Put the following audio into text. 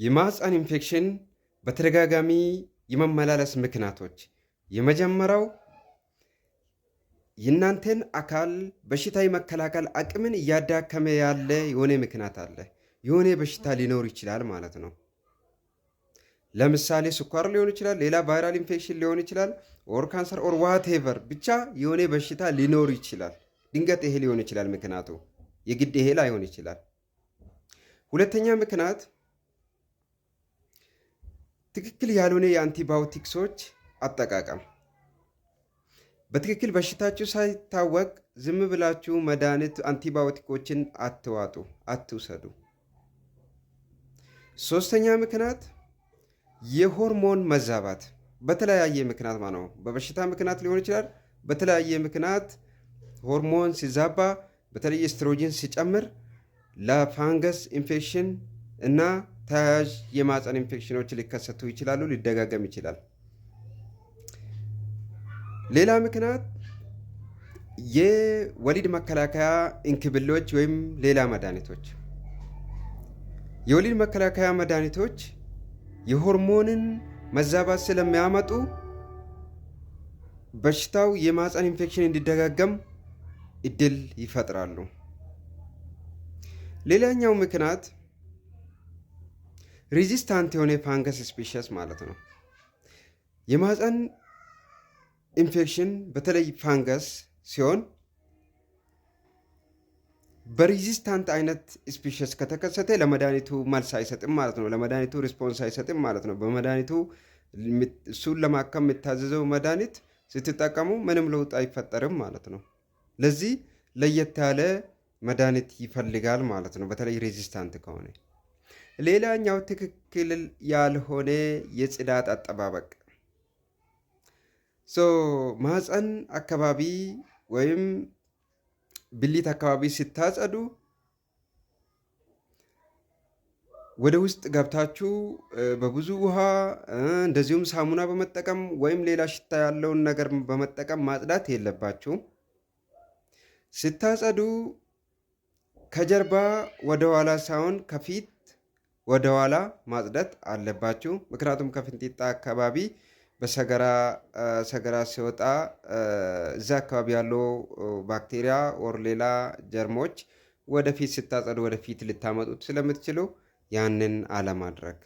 የማህፀን ኢንፌክሽን በተደጋጋሚ የመመላለስ ምክንያቶች የመጀመሪያው የእናንተን አካል በሽታ የመከላከል አቅምን እያዳከመ ያለ የሆነ ምክንያት አለ። የሆነ በሽታ ሊኖር ይችላል ማለት ነው። ለምሳሌ ስኳር ሊሆን ይችላል፣ ሌላ ቫይራል ኢንፌክሽን ሊሆን ይችላል፣ ኦር ካንሰር ኦር ዋቴቨር ብቻ የሆነ በሽታ ሊኖር ይችላል። ድንገት ይሄ ሊሆን ይችላል ምክንያቱ፣ የግድ ይሄ ላይሆን ይችላል። ሁለተኛ ምክንያት ትክክል ያልሆነ የአንቲባዮቲክሶች አጠቃቀም። በትክክል በሽታችሁ ሳይታወቅ ዝም ብላችሁ መድኃኒት አንቲባዮቲኮችን አትዋጡ፣ አትውሰዱ። ሶስተኛ ምክንያት የሆርሞን መዛባት፣ በተለያየ ምክንያት ማለት ነው። በበሽታ ምክንያት ሊሆን ይችላል። በተለያየ ምክንያት ሆርሞን ሲዛባ፣ በተለይ ኤስትሮጂን ሲጨምር ለፋንገስ ኢንፌክሽን እና ተያያዥ የማህፀን ኢንፌክሽኖች ሊከሰቱ ይችላሉ፣ ሊደጋገም ይችላል። ሌላ ምክንያት የወሊድ መከላከያ እንክብሎች ወይም ሌላ መድኃኒቶች። የወሊድ መከላከያ መድኃኒቶች የሆርሞንን መዛባት ስለሚያመጡ በሽታው የማህፀን ኢንፌክሽን እንዲደጋገም እድል ይፈጥራሉ። ሌላኛው ምክንያት ሬዚስታንት የሆነ ፋንገስ ስፒሺስ ማለት ነው። የማህፀን ኢንፌክሽን በተለይ ፋንገስ ሲሆን በሬዚስታንት አይነት ስፒሺስ ከተከሰተ ለመድኃኒቱ መልስ አይሰጥም ማለት ነው። ለመድኃኒቱ ሪስፖንስ አይሰጥም ማለት ነው። በመድኃኒቱ እሱን ለማከም የታዘዘው መድኃኒት ስትጠቀሙ ምንም ለውጥ አይፈጠርም ማለት ነው። ለዚህ ለየት ያለ መድኃኒት ይፈልጋል ማለት ነው፣ በተለይ ሬዚስታንት ከሆነ። ሌላኛው ትክክል ያልሆነ የጽዳት አጠባበቅ። ማህፀን አካባቢ ወይም ብልት አካባቢ ስታጸዱ ወደ ውስጥ ገብታችሁ በብዙ ውሃ እንደዚሁም ሳሙና በመጠቀም ወይም ሌላ ሽታ ያለውን ነገር በመጠቀም ማጽዳት የለባችሁም። ስታጸዱ ከጀርባ ወደ ኋላ ሳይሆን ከፊት ወደ ኋላ ማጽዳት አለባችሁ። ምክንያቱም ከፍንጢጣ አካባቢ በሰገራ ሲወጣ እዛ አካባቢ ያለው ባክቴሪያ ወር ሌላ ጀርሞች ወደፊት ስታጸዱ ወደፊት ልታመጡት ስለምትችሉ ያንን አለማድረግ